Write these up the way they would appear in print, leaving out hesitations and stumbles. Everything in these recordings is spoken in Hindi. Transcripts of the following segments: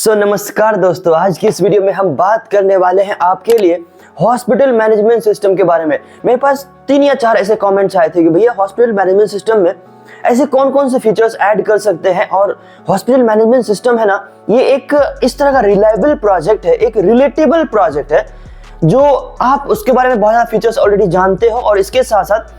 नमस्कार दोस्तों, आज की इस वीडियो में हम बात करने वाले हैं आपके लिए हॉस्पिटल मैनेजमेंट सिस्टम के बारे में। मेरे पास 3 या 4 ऐसे कमेंट्स आए थे कि भैया हॉस्पिटल मैनेजमेंट सिस्टम में ऐसे कौन कौन से फीचर्स ऐड कर सकते हैं। और हॉस्पिटल मैनेजमेंट सिस्टम है ना, ये एक इस तरह का रिलायबल प्रोजेक्ट है, एक रिलेटेबल प्रोजेक्ट है जो आप उसके बारे में बहुत ज़्यादा फीचर्स ऑलरेडी जानते हो और इसके साथ साथ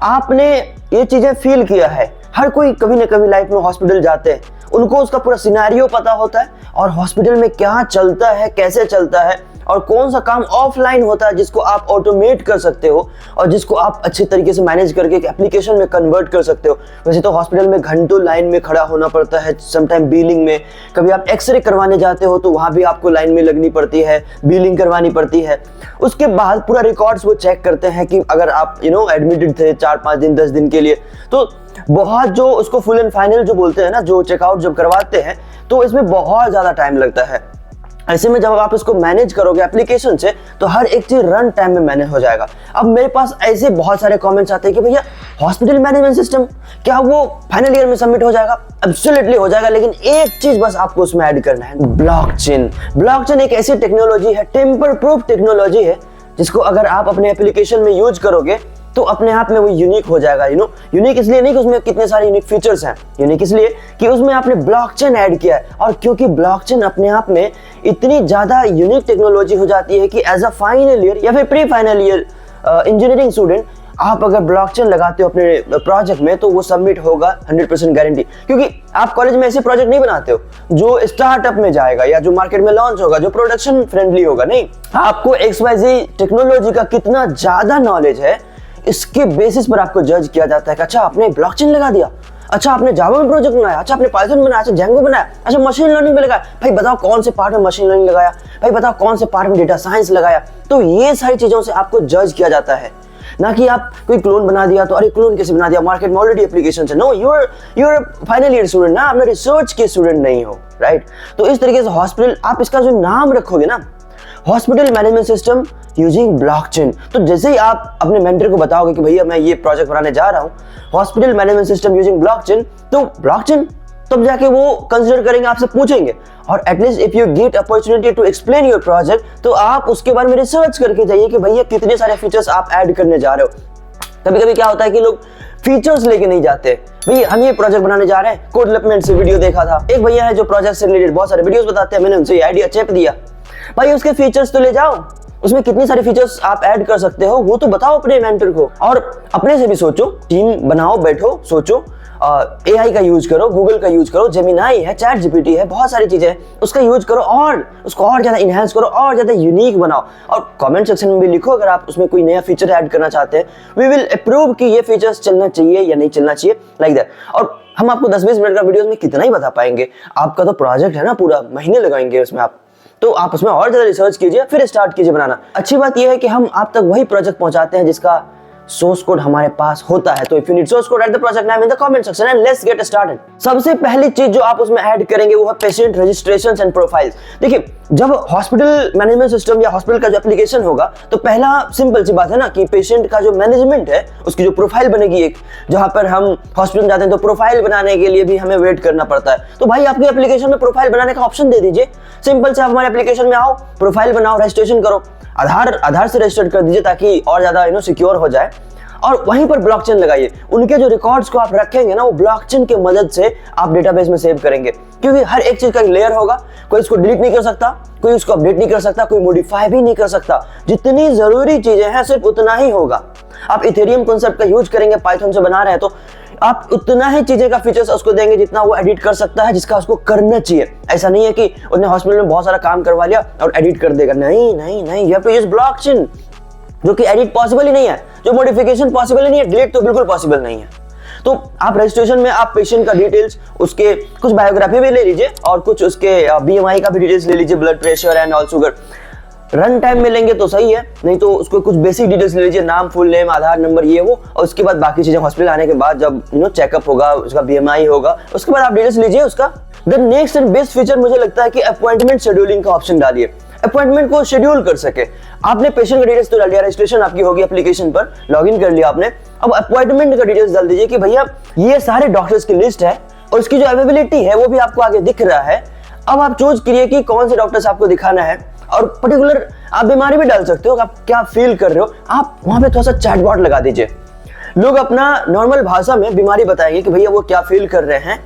आपने ये चीज़ें फील किया है। हर कोई कभी ना कभी लाइफ में हॉस्पिटल जाते हैं, उनको उसका पूरा सिनेरियो पता होता है और हॉस्पिटल में क्या चलता है, कैसे चलता है और कौन सा काम ऑफलाइन होता है जिसको आप ऑटोमेट कर सकते हो और जिसको आप अच्छे तरीके से मैनेज करके एक एप्लीकेशन में कन्वर्ट कर सकते हो। वैसे तो हॉस्पिटल में घंटों लाइन में खड़ा होना पड़ता है, समटाइम बिलिंग में, कभी आप एक्सरे करवाने जाते हो तो वहाँ भी आपको लाइन में लगनी पड़ती है, बिलिंग करवानी पड़ती है। उसके बाद पूरा रिकॉर्ड्स वो चेक करते हैं कि अगर आप एडमिटेड थे 4-5 दिन 10 दिन के लिए, तो बहुत जो उसको फुल एंड फाइनल जो बोलते हैं ना, जो चेकआउट जब करवाते हैं तो इसमें बहुत ज़्यादा टाइम लगता है। ऐसे में जब आप इसको मैनेज करोगे एप्लीकेशन से तो हर एक चीज रन टाइम में मैनेज हो जाएगा। अब मेरे पास ऐसे बहुत सारे कमेंट्स आते हैं कि भैया हॉस्पिटल मैनेजमेंट सिस्टम क्या वो फाइनल ईयर में सबमिट हो जाएगा? एब्सोल्युटली हो जाएगा, लेकिन एक चीज बस आपको उसमें ऐड करना है, ब्लॉकचेन। ब्लॉकचेन एक ऐसी टेक्नोलॉजी है, टेम्पर प्रूफ टेक्नोलॉजी है, जिसको अगर आप अपने एप्लीकेशन में यूज करोगे तो अपने आप में वो यूनिक हो जाएगा। यूनिक इसलिए नहीं कि उसमें कितने सारे यूनिक फीचर्स हैं, यूनिक इसलिए कि उसमें आपने ब्लॉकचेन ऐड किया है। और क्योंकि ब्लॉकचेन अपने आप में इतनी ज्यादा यूनिक टेक्नोलॉजी हो जाती है कि एज अ फाइनल ईयर या फिर pre final year engineering student आप अगर ब्लॉकचेन लगाते हो अपने प्रोजेक्ट में तो वो सबमिट होगा 100% गारंटी। क्योंकि आप कॉलेज में ऐसे प्रोजेक्ट नहीं बनाते हो जो स्टार्टअप में जाएगा या जो मार्केट में लॉन्च होगा, जो प्रोडक्शन फ्रेंडली होगा। नहीं, आपको XYZ टेक्नोलॉजी का कितना ज्यादा नॉलेज है इसके बेसिस पर आपको जज किया जाता है कि अच्छा आपने ब्लॉकचेन लगा दिया, अच्छा आपने जावा में प्रोजेक्ट बनाया, अच्छा आपने पाइथन बनाया, अच्छा जेंगो बनाया, अच्छा मशीन लर्निंग में लगाया। भाई बताओ कौन से पार्ट में मशीन लर्निंग लगाया, भाई बताओ कौन से पार्ट में डेटा साइंस लगाया। तो ये सारी चीजों से आपको जज किया जाता है, ना कि आप कोई क्लोन बना दिया तो अरे क्लोन कैसे बना दिया, मार्केट में ऑलरेडी एप्लीकेशन है। No, you are final year student ना, आपने रिसर्च के स्टूडेंट नहीं हो, राइट? तो इस तरीके से हॉस्पिटल, आप इसका जो नाम रखोगे ना, hospital management system using blockchain, तो जैसे ही आप अपने मेंटर को बताओगे कि भैया मैं ये प्रोजेक्ट बनाने जा रहा हूँ hospital management system using blockchain, तो ब्लॉकचेन तब जाके वो कंसीडर करेंगे, आपसे पूछेंगे। और at least if you get opportunity to explain your project, तो आप उसके बारे में रिसर्च करके जाइए कि भैया कितने सारे फीचर्स आप ऐड करने जा रहे हो। कभी कभी क्या होता है कि लोग फीचर्स लेके नहीं जाते, भैया हम ये प्रोजेक्ट बनाने जा रहे हैं, कोड डेवलपमेंट से वीडियो देखा था, एक भैया है जो प्रोजेक्ट से रिलेटेड बहुत सारे वीडियोस बताते हैं, मैंने उनसे ये आइडिया चेप दिया। भाई उसके फीचर्स तो ले जाओ, उसमें कितनी सारी फीचर्स आप ऐड कर सकते हो वो तो बताओ अपने मेंटर को। और अपने से भी सोचो, टीम बनाओ, बैठो, सोचो, AI का यूज करो, गूगल का यूज करो, जेमिनाई है, चैट GPT है, बहुत सारी चीजें हैं, उसका यूज करो और उसको और ज्यादा इनहेंस करो और ज्यादा यूनिक बनाओ। और कमेंट सेक्शन में भी लिखो अगर आप उसमें कोई नया फीचर ऐड करना चाहते हैं, वी विल अप्रूव कि ये फीचर्स चलना चाहिए या नहीं चलना चाहिए, लाइक दैट। और हम आपको 10-20 मिनट का वीडियो में कितना ही बता पाएंगे, आपका तो प्रोजेक्ट है ना, पूरा महीने लगाएंगे उसमें आप, तो आप उसमें और ज्यादा रिसर्च कीजिए फिर स्टार्ट कीजिए बनाना। अच्छी बात यह है कि हम आप तक वही प्रोजेक्ट पहुंचाते हैं जिसका सोर्स कोड हमारे पास होता है। तो if you need source code, write the project name in the comment section and let's get started. सबसे पहली चीज जो आप उसमें ऐड करेंगे वो है पेशेंट रजिस्ट्रेशंस एंड प्रोफाइल्स। देखिए, जब हॉस्पिटल मैनेजमेंट सिस्टम या हॉस्पिटल का जो एप्लीकेशन होगा तो पहला सिंपल सी बात है ना कि पेशेंट का जो मैनेजमेंट है उसकी जो प्रोफाइल बनेगी, एक जहां पर हम हॉस्पिटल में जाते हैं तो प्रोफाइल बनाने के लिए भी हमें वेट करना पड़ता है। तो भाई आपके एप्लीकेशन में प्रोफाइल बनाने का ऑप्शन दे दीजिए। सिंपल से आप हमारे एप्लीकेशन में आओ, प्रोफाइल बनाओ, रजिस्ट्रेशन करो, आधार से रजिस्टर कर दीजिए ताकि और ज्यादा सिक्योर हो जाए। और वहीं पर ब्लॉकचेन लगाइए। उनके जो रिकॉर्ड्स को आप रखेंगे ना, वो ब्लॉकचेन की मदद से आप डेटाबेस में सेव करेंगे, क्योंकि हर एक चीज का एक लेयर होगा, कोई इसको डिलीट नहीं कर सकता, कोई उसको अपडेट नहीं कर सकता, कोई मॉडिफाई भी नहीं कर सकता। जितनी जरूरी चीजें हैं सिर्फ उतना ही होगा। आप इथेरियम कॉन्सेप्ट का यूज करेंगे, पाइथन से बना रहे हैं, तो आप उतना ही चीजें का फीचर्स उसको देंगे जितना वो एडिट कर सकता है, जिसका उसको करना चाहिए। ऐसा नहीं है कि उसने हॉस्पिटल में बहुत सारा काम करवा लिया और एडिट कर देगा। नहीं नहीं नहीं, you have to use blockchain, जो कि एडिट पॉसिबल ही नहीं है, जो मॉडिफिकेशन पॉसिबल ही नहीं है, डिलीट तो बिल्कुल पॉसिबल नहीं है। तो आप रजिस्ट्रेशन में आप पेशेंट का डिटेल्स, उसके कुछ बायोग्राफी भी ले लीजिए और कुछ उसके BMI का भी डिटेल्स ले लीजिए, blood pressure and all sugar. Run time में लेंगे तो सही है, नहीं तो उसको कुछ बेसिक डिटेल्स ले लीजिए, नाम, फुल नेम, आधार नंबर, ये वो, और उसके बाद बाकी चीजें हॉस्पिटल आने के बाद जब चेकअप होगा, उसका BMI होगा, उसके बाद आप डिटेल्स लीजिए उसका। The next and best feature मुझे लगता है कि अपॉइंटमेंट शेड्यूलिंग का ऑप्शन डालिए, अपॉइंटमेंट को शेड्यूल कर सके। आपने पेशेंट का डिटेल्स तो डाल दिया, रजिस्ट्रेशन आपकी होगी एप्लीकेशन पर, लॉगिन कर लिया आपने, अब अपॉइंटमेंट का डिटेल्स डाल दीजिए कि भैया ये सारे डॉक्टर्स की लिस्ट है और उसकी जो अवेलेबिलिटी है वो भी आपको आगे दिख रहा है। अब आप चूज करिए कि कौन से डॉक्टर से आपको दिखाना है, और पर्टिकुलर आप बीमारी भी डाल सकते हो, आप क्या फील कर रहे हो, आप वहां पे थोड़ा सा चैटबॉट लगा दीजिए। लोग अपना नॉर्मल भाषा में बीमारी बताएंगे कि भैया वो क्या फील कर रहे हैं,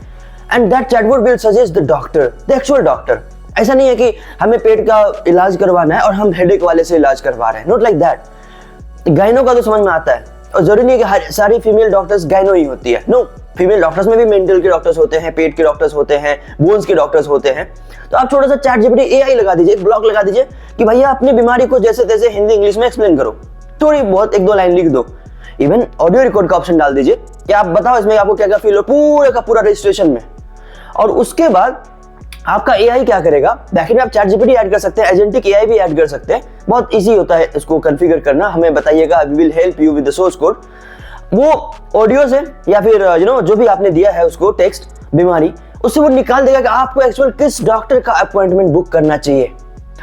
and that chatbot will suggest the doctor, the actual doctor. ऐसा नहीं है कि हमें पेट का इलाज करवाना है और हम हेडेक वाले से इलाज करवा रहे हैं, नॉट लाइक दैट। गाइनो का तो समझ में आता है, और जरूरी नहीं है कि सारी फीमेल डॉक्टर्स गाइनो ही होती है, नो, फीमेल डॉक्टर्स में भी मेंटल के डॉक्टर्स होते हैं, पेट के डॉक्टर्स होते हैं, बोन्स के डॉक्टर्स होते हैं। तो आप थोड़ा सा चैट जीपीटी एआई लगा दीजिए, एक ब्लॉग लगा दीजिए कि भैया अपनी बीमारी को जैसे तैसे हिंदी इंग्लिश में एक्सप्लेन करो, थोड़ी बहुत एक दो लाइन लिख दो, इवन ऑडियो रिकॉर्ड का ऑप्शन डाल दीजिए कि आप बताओ इसमें आपको क्या क्या फील हो, पूरे का पूरा रजिस्ट्रेशन में। और उसके बाद आपका एआई क्या करेगा, बैकएंड में आप चैट जीपीटी ऐड कर सकते हैं, एजेंटिक एआई भी ऐड कर सकते हैं, बहुत इजी होता है इसको कॉन्फ़िगर करना। हमें बताइएगा, we will help you with the source code. वो ऑडियो से या फिर जो भी आपने दिया है उसको टेक्स्ट बीमारी, उससे वो निकाल देगा कि आपको एक्चुअल किस डॉक्टर का अपॉइंटमेंट बुक करना चाहिए,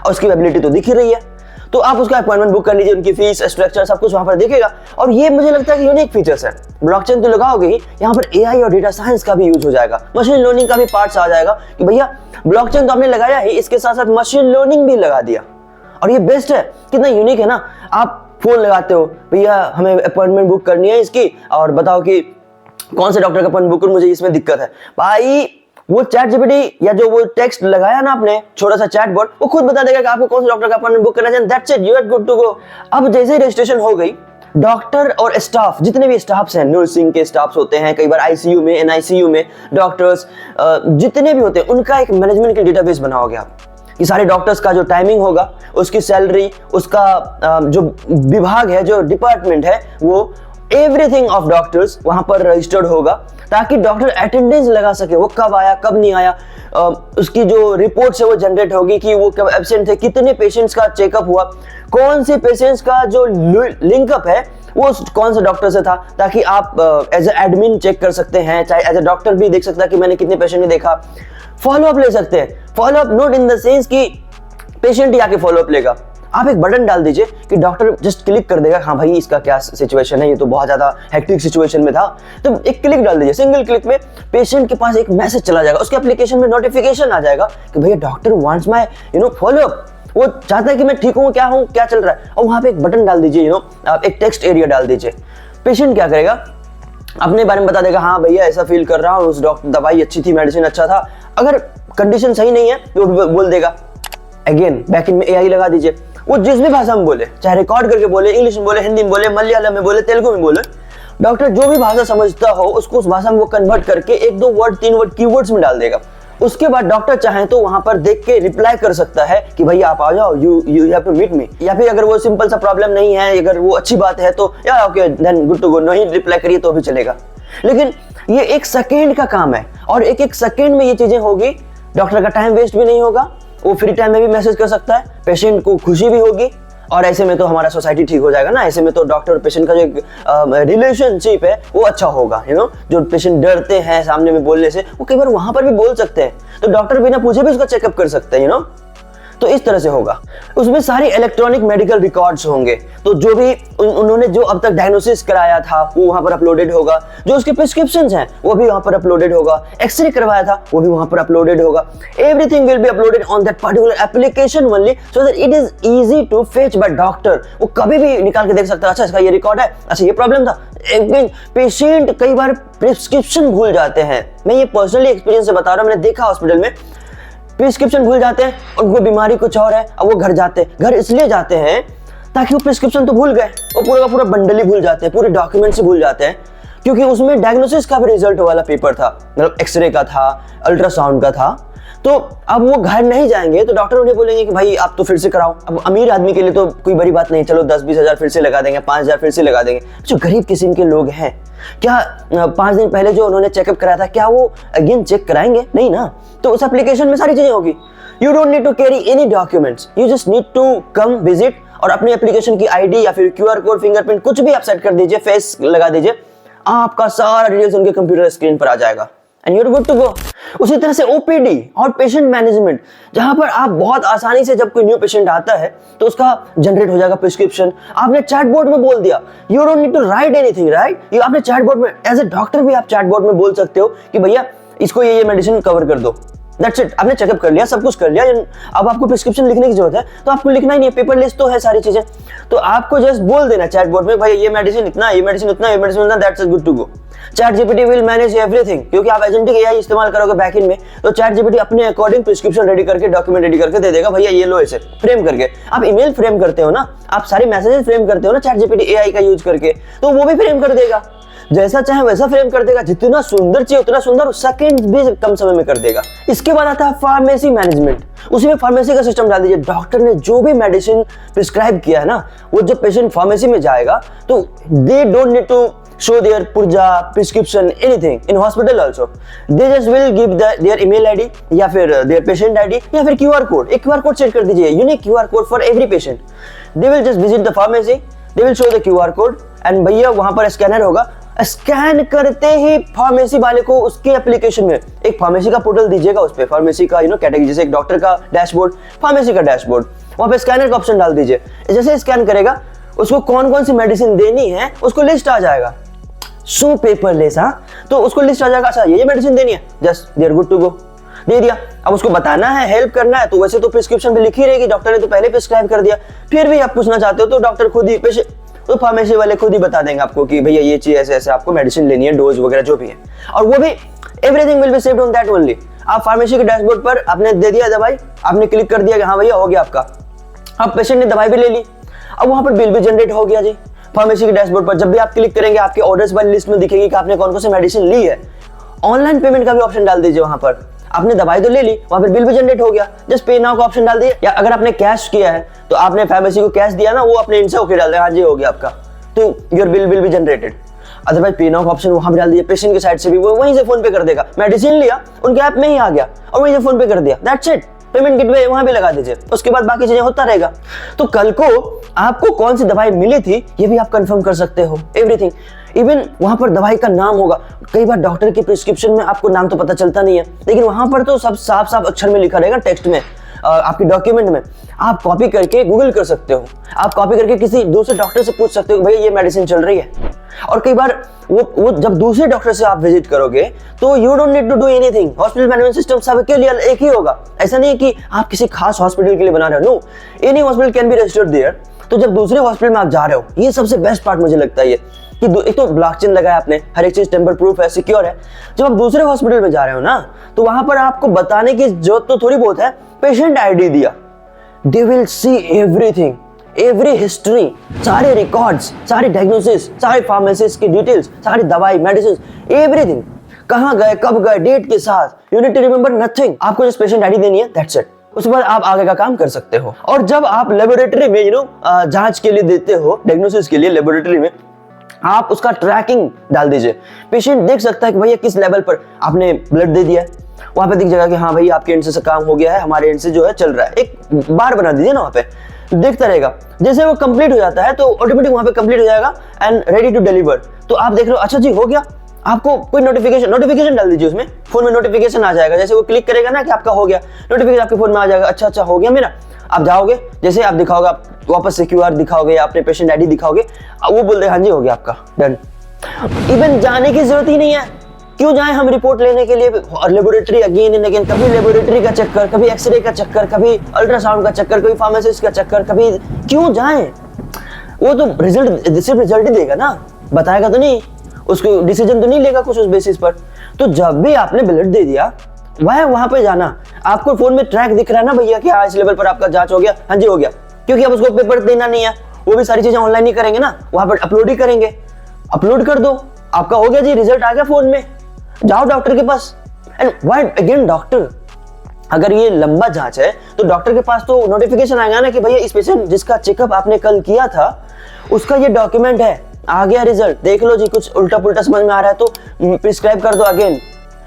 और उसकी एबिलिटी तो दिख ही रही है। तो आप उसका अपॉइंटमेंट बुक कर लीजिए, उनकी फीस स्ट्रक्चर सब कुछ वहां पर दिखेगा। और ये मुझे लगता है कि यूनिक फीचर्स है। ब्लॉकचेन तो लगाओगे ही, यहाँ पर एआई और डेटा साइंस का भी यूज हो जाएगा, मशीन लर्निंग का भी पार्ट्स आ जाएगा कि भैया ब्लॉकचेन तो आपने लगाया ही, इसके साथ साथ मशीन लर्निंग भी लगा दिया। और ये बेस्ट है, कितना यूनिक है ना। आप फोन लगाते हो, भैया हमें अपॉइंटमेंट बुक करनी है इसकी, और बताओ कि कौन से डॉक्टर का अपॉइंटमेंट बुक करूं, मुझे इसमें दिक्कत है। भाई वो चैट जीपीटी या जो वो टेक्स्ट लगाया ना आपने, छोटा सा चैटबॉट, वो खुद बता देगा कि आपको कौन से डॉक्टर का अपॉइंटमेंट बुक करना है, that's it, you are good to go. अब जैसे ही रजिस्ट्रेशन हो गई, डॉक्टर और स्टाफ, जितने भी स्टाफ्स हैं, नर्सिंग के स्टाफ्स होते हैं, कई बार आईसीयू में, एनआईसीयू में डॉक्टर्स जितने भी होते हैं, उनका एक मैनेजमेंट के डेटाबेस बनाओगे आप। ये सारे डॉक्टर्स का जो टाइमिंग होगा, उसकी सैलरी, उसका जो विभाग है, जो डिपार्टमेंट है, वो एवरीथिंग ऑफ डॉक्टर्स वहां पर रजिस्टर्ड होगा, ताकि डॉक्टर अटेंडेंस लगा सके, वो कब आया कब नहीं आया, उसकी जो रिपोर्ट्स है वो जनरेट होगी कि वो कब एब्सेंट थे, कितने पेशेंट्स का चेकअप हुआ, कौन से पेशेंट्स का जो लिंकअप है वो कौन से डॉक्टर से था, ताकि आप एज एडमिन चेक कर सकते हैं, चाहे एज ए डॉक्टर भी देख सकता है कि मैंने कितने पेशेंट ने देखा। फॉलोअप ले सकते हैं, follow up note in the sense कि पेशेंट ही आके फॉलोअप लेगा। आप एक बटन डाल दीजिए कि डॉक्टर जस्ट क्लिक कर देगा, हाँ भाई इसका क्या सिचुएशन है, ये तो बहुत ज्यादा हेक्टिक सिचुएशन में था, तो एक क्लिक डाल दीजिए, सिंगल क्लिक में पेशेंट के पास एक मैसेज चला जाएगा, उसके एप्लीकेशन में नोटिफिकेशन आ जाएगा कि भैया डॉक्टर वांट्स माय फॉलोअप, वो चाहता है कि मैं ठीक हूँ, क्या हूँ, क्या चल रहा है। और वहां पे एक बटन डाल दीजिए, आप एक टेक्स्ट एरिया डाल दीजिए। पेशेंट क्या करेगा, अपने बारे में बता देगा, हाँ भैया ऐसा फील कर रहा हूँ, उस डॉक्टर दवाई अच्छी थी, मेडिसिन अच्छा था। अगर कंडीशन सही नहीं है तो बोल देगा। अगेन बैकएंड में एआई लगा दीजिए, वो जिस भी भाषा में बोले, चाहे रिकॉर्ड करके बोले, इंग्लिश में बोले, हिंदी में बोले, मलयालम में बोले, तेलुगु में बोले, डॉक्टर जो भी भाषा समझता हो उसको उस भाषा में वो कन्वर्ट करके एक दो वर्ड, तीन वर्ड कीवर्ड्स में डाल देगा। उसके बाद डॉक्टर चाहे तो वहां पर देख के रिप्लाई कर सकता है कि भैया आप आ जाओ, you have to meet me. या फिर अगर वो सिंपल सा प्रॉब्लम नहीं है, अगर वो अच्छी बात है तो या okay then good to go, नहीं रिप्लाई करिए तो भी चलेगा। लेकिन ये एक सेकेंड का काम है, और एक एक सेकेंड में ये चीजें होगी, डॉक्टर का टाइम वेस्ट भी नहीं होगा, वो फ्री टाइम में भी मैसेज कर सकता है, पेशेंट को खुशी भी होगी, और ऐसे में तो हमारा सोसाइटी ठीक हो जाएगा ना। ऐसे में तो डॉक्टर और पेशेंट का जो रिलेशनशिप है वो अच्छा होगा। जो पेशेंट डरते हैं सामने में बोलने से, वो कई बार वहां पर भी बोल सकते हैं, तो डॉक्टर बिना पूछे भी उसका चेकअप कर सकते हैं। तो इस तरह से होगा। उसमें सारी इलेक्ट्रॉनिक मेडिकल रिकॉर्ड्स होंगे, तो जो भी उन्होंने जो अब तक डायग्नोसिस कराया था वो वहां पर अपलोडेड होगा, जो उसके प्रिस्क्रिप्शंस हैं वो भी वहां पर अपलोडेड होगा, एक्सरे करवाया था वो भी वहां पर अपलोडेड होगा। Everything will be uploaded on that particular application only, so that it is easy to fetch by doctor. वो कभी भी निकाल के देख सकता है, अच्छा इसका ये रिकॉर्ड है, अच्छा ये प्रॉब्लम था। पेशेंट कई बार प्रिस्क्रिप्शन भूल जाते हैं, मैं ये पर्सनली एक्सपीरियंस से बता रहा हूं, मैंने देखा हॉस्पिटल में प्रिस्क्रिप्शन भूल जाते हैं, उनको बीमारी कुछ और है, अब वो घर जाते हैं। घर इसलिए जाते हैं ताकि वो प्रिस्क्रिप्शन तो भूल गए, वो पूरा का पूरा बंडल ही भूल जाते हैं, पूरे डॉक्यूमेंट्स भूल जाते हैं, क्योंकि उसमें डायग्नोसिस का भी रिजल्ट वाला पेपर था, मतलब एक्सरे का था, अल्ट्रासाउंड का था। तो अब वो घर नहीं जाएंगे तो डॉक्टर उन्हें बोलेंगे कि भाई आप तो फिर से कराओ। अब अमीर आदमी के लिए तो कोई बड़ी बात नहीं, चलो 10-20 हज़ार फिर से लगा देंगे, 5,000 फिर से लगा देंगे। जो गरीब किस्म के लोग हैं, क्या 5 दिन पहले जो उन्होंने चेकअप कराया था क्या वो अगेन चेक कराएंगे? नहीं ना। तो उस एप्लीकेशन में सारी चीजें होगी। You don't need to carry any documents, you just need to come visit, और अपनी एप्लीकेशन की आईडी या फिर क्यूआर कोड, फिंगरप्रिंट कुछ भी आप सेट कर दीजिए, फेस लगा दीजिए, आपका सारा डिटेल्स उनके कंप्यूटर स्क्रीन पर आ जाएगा and you are good to go. उसी तरह से ओपीडी और पेशेंट मैनेजमेंट, जहां पर आप बहुत आसानी से जब कोई न्यू पेशेंट आता है तो उसका जनरेट हो जाएगा प्रिस्क्रिप्शन, आपने चैटबॉट में बोल दिया, you don't need to write anything, right. आपने चैटबॉट में, एज ए डॉक्टर भी आप चैटबॉट में बोल सकते हो कि भैया इसको ये मेडिसिन कवर कर दो, दैट्स इट, आपने चेकअप कर लिया, सब कुछ कर लिया, अब आपको प्रिस्क्रिप्शन लिखने की जरूरत है तो आपको लिखना ही नहीं है, पेपरलेस तो है सारी चीजें। तो आपको जस्ट बोल देना चैट बोर्ड में भाई ये मेडिसिन इतना, ये मेडिसिन उतना, ये मेडिसिन उतना, that's good to go. ChatGPT will manage everything, क्योंकि आप एजेंटिक एआई इस्तेमाल करोगे बैकएंड में, तो चैट जीपीटी अपने अकॉर्डिंग प्रिस्क्रिप्शन रेडी करके, डॉक्यूमेंट रेडी करके दे देगा, भैया ये लो ऐसे फ्रेम करके। आप ईमेल फ्रेम करते हो ना, आप सारे मैसेजेस फ्रेम करते हो ना चैट जीपीटी एआई का यूज करके, तो वो भी फ्रेम कर देगा, जैसा चाहे वैसा फ्रेम कर देगा, जितना सुंदर चाहिए उतना सुंदर, सेकंड भी कम समय में कर देगा। इसके बाद आता है फार्मेसी मैनेजमेंट, उसी में फार्मेसी का सिस्टम डाल दीजिए। डॉक्टर ने जो भी मेडिसिन प्रिस्क्राइब किया है ना, वो जब पेशेंट फार्मेसी में जाएगा तो they don't need to show their purja prescription anything in hospital also, they just will give their email id या फिर their patient id या फिर QR code, एक QR code सेट कर दीजिए, unique QR code for every patient, they will just visit the pharmacy, they will show the QR code and भैया वहां पर स्कैनर होगा, स्कैन करते ही फार्मेसी वाले को उसके एप्लीकेशन में एक फार्मेसी का पोर्टल दीजिएगा, उस पे फार्मेसी का कैटेगरी, जैसे एक डॉक्टर का डैशबोर्ड, फार्मेसी का डैशबोर्ड, वहां पे स्कैनर का ऑप्शन डाल दीजिए, जैसे स्कैन करेगा उसको कौन कौन सी मेडिसिन देनी है उसको लिस्ट आ जाएगा, सो पेपरलेस। हाँ, तो उसको लिस्ट आ जाएगा, अच्छा ये मेडिसिन देनी है, just they are good to go, दे दिया। अब उसको बताना है, हेल्प करना है, तो वैसे तो प्रिस्क्रिप्शन भी लिखी रहेगी, डॉक्टर ने तो पहले प्रिस्क्राइब कर दिया, फिर भी आप पूछना चाहते हो तो डॉक्टर खुद ही तो फार्मेसी वाले खुद ही बता देंगे आपको कि भैया ये चीज ऐसे ऐसे आपको मेडिसिन लेनी है, डोज वगैरह जो भी है, और वो भी everything will be saved on that only. आप फार्मेसी के डैशबोर्ड पर आपने दे दिया दवाई, आपने क्लिक कर दिया कि हाँ भैया हो गया आपका, अब पेशेंट ने दवाई भी ले ली, अब वहां पर बिल भी जनरेट हो गया जी। फार्मेसी के डैशबोर्ड पर जब भी आप क्लिक करेंगे आपके ऑर्डर्स वाली लिस्ट में दिखेगी कि आपने कौन कौन सी मेडिसिन ली है। ऑनलाइन पेमेंट का भी ऑप्शन डाल दीजिए, वहां पर आपने दवाई तो ले ली, वहां पर बिल भी जनरेट हो गया, जस्ट पे नाउ का ऑप्शन डाल दिया, या अगर आपने कैश किया है तो आपने फार्मेसी को कैश दिया ना, वो अपने इनसे ओके डाल दिया, हाँ जी हो गया आपका, तो your bill will be generated. Otherwise पे नाउ का ऑप्शन वहां पर डाल दिया, पेशेंट के साइड से भी वो वहीं से फोन पे कर देगा, मेडिसिन लिया उनके ऐप में ही आ गया और वहीं से फोन पे कर दिया, दैट्स इट। पेमेंट गेटवे वहां पे लगा दीजिए, उसके बाद बाकी चीजें होता रहेगा। तो कल को आपको कौन सी दवाई मिली थी ये भी आप कंफर्म कर सकते हो, एवरीथिंग, इवन वहां पर दवाई का नाम होगा। कई बार डॉक्टर के प्रिस्क्रिप्शन में आपको नाम तो पता चलता नहीं है, लेकिन वहां पर तो सब साफ साफ अक्षर में लिखा रहेगा, टेक्स्ट में, आपके डॉक्यूमेंट में, आप कॉपी करके गूगल कर सकते हो, आप कॉपी करके किसी दूसरे डॉक्टर से पूछ सकते हो भैया ये मेडिसिन चल रही है। और कई बार वो जब दूसरे डॉक्टर से आप विजिट करोगे तो you don't need to do anything, hospital management system सबके लिए एक ही होगा, ऐसा नहीं है कि आप किसी खास हॉस्पिटल के लिए बना रहे हो, no, any hospital can be registered there. तो जब दूसरे हॉस्पिटल में आप जा रहे हो, ये सबसे बेस्ट पार्ट मुझे लगता है ये कि एक तो ब्लॉकचेन लगाया आपने, हर एक चीज टेम्पर प्रूफ है, सिक्योर है। जब आप दूसरे हॉस्पिटल में जा रहे हो ना, तो वहां पर आपको बताने की जरूरत तो थोड़ी बहुत है, पेशेंट आईडी दिया, they will see everything, every history, सारे रिकॉर्ड्स, सारी डायग्नोसिस, सारे फार्मेसिस्ट की डिटेल्स, सारी दवाई, मेडिसिन, एवरीथिंग, कहां गए, कब गए, डेट के साथ, you need to remember nothing, आपको जस्ट पेशेंट आईडी देनी है, दैट्स इट। उसके बाद आप आगे का काम कर सकते हो। और जब आप लेबोरेटरी में जांच के लिए देते हो, डायग्नोसिस के लिए लेबोरेटरी में, आप उसका ट्रैकिंग डाल दीजिए, पेशेंट देख सकता है कि भैया किस लेवल पर आपने ब्लड दे दिया है, वहां पे दिख जाएगा कि हाँ भैया आपके एंड से काम हो गया है, हमारे एंड से जो है चल रहा है, एक बार बना दीजिए ना, वहां पे देखता रहेगा। जैसे वो कंप्लीट हो जाता है तो ऑटोमेटिक वहां पे कंप्लीट हो जाएगा एंड रेडी टू डिलीवर। तो आप देख रहे हो, अच्छा जी हो गया, आपको कोई नोटिफिकेशन डाल दीजिए, उसमें फोन में नोटिफिकेशन आ जाएगा, जैसे वो क्लिक करेगा ना कि आपका हो गया, नोटिफिकेशन आपके फोन में आ जाएगा, अच्छा हो गया मेरा। आप जाओगे, जैसे आप दिखाओगे, आप वापस से QR दिखाओगे, अपने पेशेंट आईडी दिखाओगे, वो बोल दे हाँ जी हो गया आपका, डन। इवन जाने की जरूरत ही नहीं है, क्यों जाए हम रिपोर्ट लेने के लिए लेबोरेटरी अगेन एंड अगेन, कभी लेबोरेटरी का चक्कर, कभी एक्सरे का चक्कर, कभी अल्ट्रासाउंड का चक्कर, कभी फार्मासिस्ट का चक्कर, कभी क्यों जाए, वो तो रिजल्ट सिर्फ रिजल्ट ही देगा ना, बताएगा तो नहीं, उसको डिसीजन तो नहीं लेगा कुछ उस बेसिस पर। तो जब भी आपने ब्लड दे दिया, वहां पे जाना, आपको फोन में ट्रैक दिख रहा है ना भैया कि हाँ इस लेवल पर आपका जांच हो गया, हाँ जी हो गया, क्योंकि अब उसको पेपर देना नहीं है, वो भी सारी चीजें ऑनलाइन ही करेंगे ना, वहां पर अपलोड ही करेंगे, अपलोड कर दो, आपका हो गया जी, रिजल्ट आ गया फोन में, जाओ डॉक्टर के पास। एंड व्हाई अगेन डॉक्टर, अगर ये लंबा जांच है तो डॉक्टर के पास तो नोटिफिकेशन आएगा ना कि भैया इस पेशेंट जिसका चेकअप आपने कल किया था उसका ये डॉक्यूमेंट है, आ गया रिजल्ट, देख लो जी, कुछ उल्टा पुल्टा समझ में आ रहा है तो प्रिस्क्राइब कर दो again.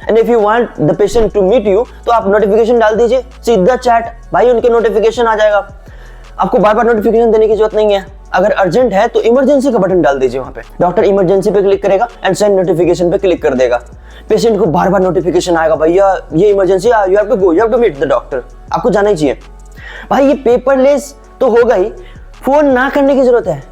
And if you want the patient to meet you, तो आप नोटिफिकेशन डाल दीजिए, सीधा चैट, भाई उनके नोटिफिकेशन आ जाएगा, आपको बार बार नोटिफिकेशन देने की जरूरत नहीं है। अगर अर्जेंट है तो इमरजेंसी का बटन डाल दीजिए, वहां पे डॉक्टर इमरजेंसी पे क्लिक करेगा एंड सेंड नोटिफिकेशन पे क्लिक कर देगा, पेशेंट को बार बार नोटिफिकेशन आएगा, भैया ये emergency, you have to go, you have to meet the doctor, आपको जाना ही चाहिए। भाई ये पेपरलेस तो होगा ही, फोन ना करने की जरूरत है,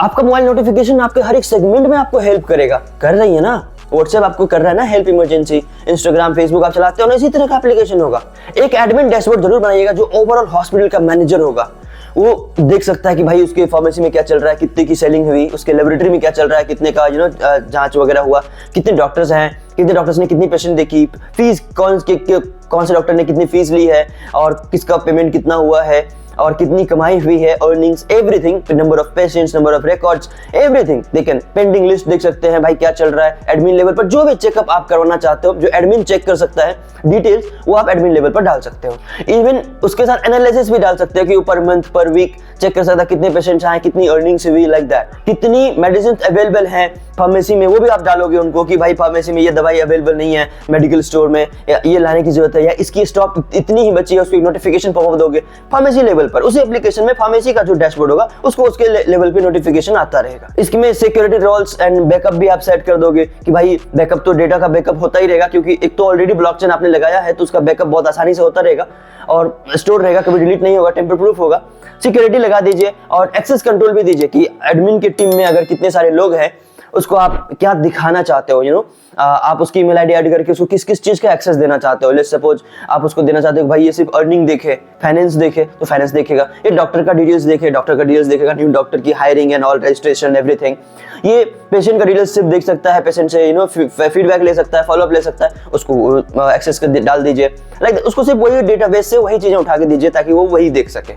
आपका मोबाइल नोटिफिकेशन आपके हर एक सेगमेंट में आपको हेल्प करेगा, कर रही है ना, व्हाट्सएप आपको कर रहा है ना हेल्प इमरजेंसी, इंस्टाग्राम फेसबुक आप चलाते हो ना, इसी तरह का एप्लीकेशन होगा। एक एडमिन डैशबोर्ड जरूर बनाइएगा जो ओवरऑल हॉस्पिटल का मैनेजर होगा, वो देख सकता है कि भाई उसके फार्मेसी में क्या चल रहा है, कितने की सेलिंग हुई, उसके लेबोरेटरी में क्या चल रहा है, कितने का जांच वगैरह हुआ, कितने डॉक्टर्स हैं, कितने डॉक्टर्स ने कितनी पेशेंट देखी, फीस कौन से डॉक्टर ने कितनी फीस ली है और किसका पेमेंट कितना हुआ है और कितनी कमाई हुई है, earnings, everything, number of patients, number of records, everything. देखें पेंडिंग लिस्ट देख सकते हैं भाई क्या चल रहा है एडमिन लेवल पर। जो भी चेकअप आप करवाना चाहते हो, जो एडमिन चेक कर सकता है डिटेल्स, वो आप एडमिन लेवल पर डाल सकते हो। इवन उसके साथ एनालिसिस भी डाल सकते हो कि पर मंथ पर वीक चेक कर सकता है कितने पेशेंट्स आए, कितनी अर्निंग्स हुई, लाइक दैट, कितनी मेडिसिन अवेलेबल है फार्मेसी में, वो भी आप डालोगे उनको कि भाई फार्मेसी में ये दवाई अवेलेबल नहीं है, मेडिकल स्टोर में, या ये लाने की जरूरत है, या इसकी स्टॉक इतनी ही बची है, उसको नोटिफिकेशन पॉपअप दोगे फार्मेसी लेवल पर। उसी एप्लीकेशन में फार्मेसी का जो डैशबोर्ड होगा उसको उसके लेवल पे नोटिफिकेशन आता रहेगा। इसमें सिक्योरिटी रोल्स एंड बैकअप भी आप सेट कर दोगे कि भाई बैकअप तो डेटा का बैकअप होता ही रहेगा, क्योंकि एक तो ऑलरेडी ब्लॉकचेन आपने लगाया है तो उसका बैकअप बहुत आसानी से होता रहेगा और स्टोर रहेगा, कभी डिलीट नहीं होगा, टेम्पर प्रूफ होगा। सिक्योरिटी लगा दीजिए और एक्सेस कंट्रोल भी दीजिए कि एडमिन की टीम में अगर कितने सारे लोग हैं उसको आप क्या दिखाना चाहते हो, आप उसकी ईमेल आईडी ऐड करके उसको किस किस चीज का एक्सेस देना चाहते हो। लेट्स सपोज आप उसको देना चाहते हो भाई ये सिर्फ अर्निंग देखे, फाइनेंस देखे तो फाइनेंस देखेगा, ये डॉक्टर का डिटेल्स देखे, डॉक्टर का डिटेल्स देखेगा, न्यू डॉक्टर की hiring and all registration everything. ये पेशेंट का डिटेल्स सिर्फ देख सकता है, पेशेंट से फीडबैक ले सकता है, फॉलोअप ले सकता है, उसको एक्सेस कर डाल दीजिए, लाइक उसको सिर्फ वही डेटाबेस से वही चीजें उठा के दीजिए ताकि वो वही देख सके।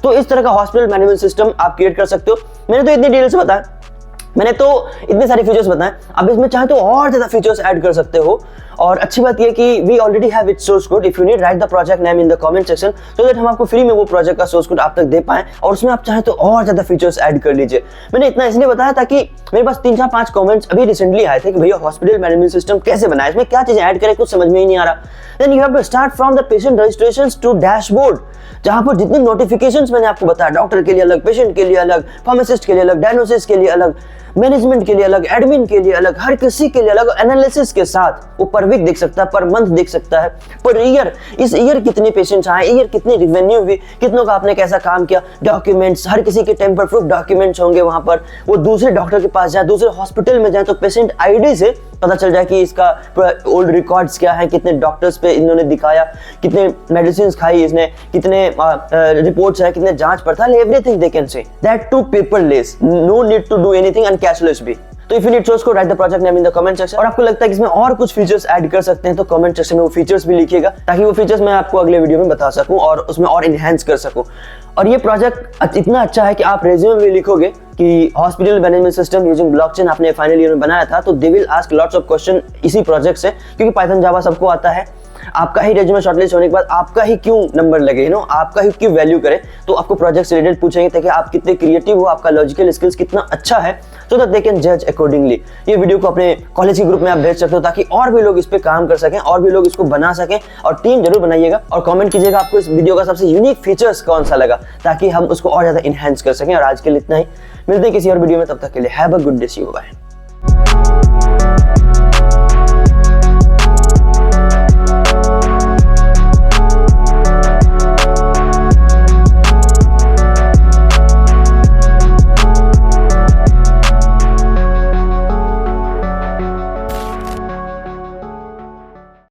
तो इस तरह का हॉस्पिटल मैनेजमेंट सिस्टम आप क्रिएट कर सकते हो। मैंने तो इतनी डिटेल्स बताया, मैंने तो इतने सारे फीचर्स बताए, अब इसमें चाहे तो और ज्यादा फीचर्स ऐड कर सकते हो। और अच्छी बात ये कि we already have its source code, if you need write the project name in the comment section so that हम आपको फ्री में वो प्रोजेक्ट का सोर्स कोड आप तक दे पाएं और उसमें आप चाहे तो और ज्यादा फीचर्स ऐड कर लीजिए। मैंने इतना इसलिए बताया ताकि मेरे पास 3-4-5 कमेंट्स अभी रिसेंटली आए थे कि भैया हॉस्पिटल मैनेजमेंट सिस्टम कैसे बनाए, इसमें क्या चीजें ऐड करें, कुछ समझ में ही नहीं आ रहा। Then you have to start from the patient registrations to dashboard, जहां पर जितनी नोटिफिकेशंस मैंने आपको बताया, डॉक्टर के लिए अलग, पेशेंट के लिए अलग, फार्मासिस्ट के लिए अलग, डायग्नोसिस के लिए अलग, मैनेजमेंट के लिए अलग, एडमिन के लिए अलग, हर किसी के लिए अलग एनालिसिस के साथ वो पर वीक देख सकता है, पर मंथ देख सकता है, पर ईयर, इस ईयर कितने पेशेंट्स आए, ईयर कितनी रिवेन्यू हुई, कितनों का आपने कैसा काम किया, डॉक्यूमेंट्स, हर किसी के टेम्पर प्रूफ डॉक्यूमेंट्स होंगे वहां पर। वो दूसरे डॉक्टर के पास जाए, दूसरे हॉस्पिटल में जाए तो पेशेंट आईडी से पता चल जाए कि इसका ओल्ड रिकॉर्ड्स क्या है, कितने डॉक्टर्स पे इन्होंने दिखाया, कितने मेडिसिन खाई इसने, कितने रिपोर्ट्स है, कितने जांच पड़ताल, everything they can see that to paperless, no need to do anything and cashless भी। तो if you need source code write the project name in the comment section. और आपको लगता है कि इसमें और कुछ फीचर्स ऐड कर सकते हैं तो कमेंट सेक्शन में वो फीचर्स भी लिखिएगा ताकि वो फीचर्स मैं आपको अगले वीडियो में बता सकूं और उसमें और इनहेंस कर सकूं। और ये प्रोजेक्ट इतना अच्छा है कि आप रेज्यूमे में लिखोगे कि hospital management system using blockchain आपने फाइनल ईयर में बनाया था, तो they will ask lots of question इसी प्रोजेक्ट से, क्योंकि पाइथन जावा सबको आता है। आपका ही रेज्यूमे शॉर्टलिस्ट होने के बाद आपका ही क्यों नंबर लगे, आपका ही क्यों वैल्यू करे, तो आपको प्रोजेक्ट से रिलेटेड पूछेंगे ताकि आप कितने क्रिएटिव हो, आपका लॉजिकल स्किल्स कितना अच्छा है, सो दैट दे कैन जज अकॉर्डिंगली। ये वीडियो को अपने कॉलेज के ग्रुप में आप भेज सकते हो ताकि और भी लोग इस पे काम कर सकें, और भी लोग इसको बना सकें। और टीम जरूर बनाइएगा और कमेंट कीजिएगा आपको इस वीडियो का सबसे यूनिक फीचर्स कौन सा लगा, ताकि हम उसको और ज्यादा इनहेंस कर सकें। और आज के लिए इतना ही, मिलते हैं किसी और वीडियो में, तब तक के लिए have a good day, see you, bye.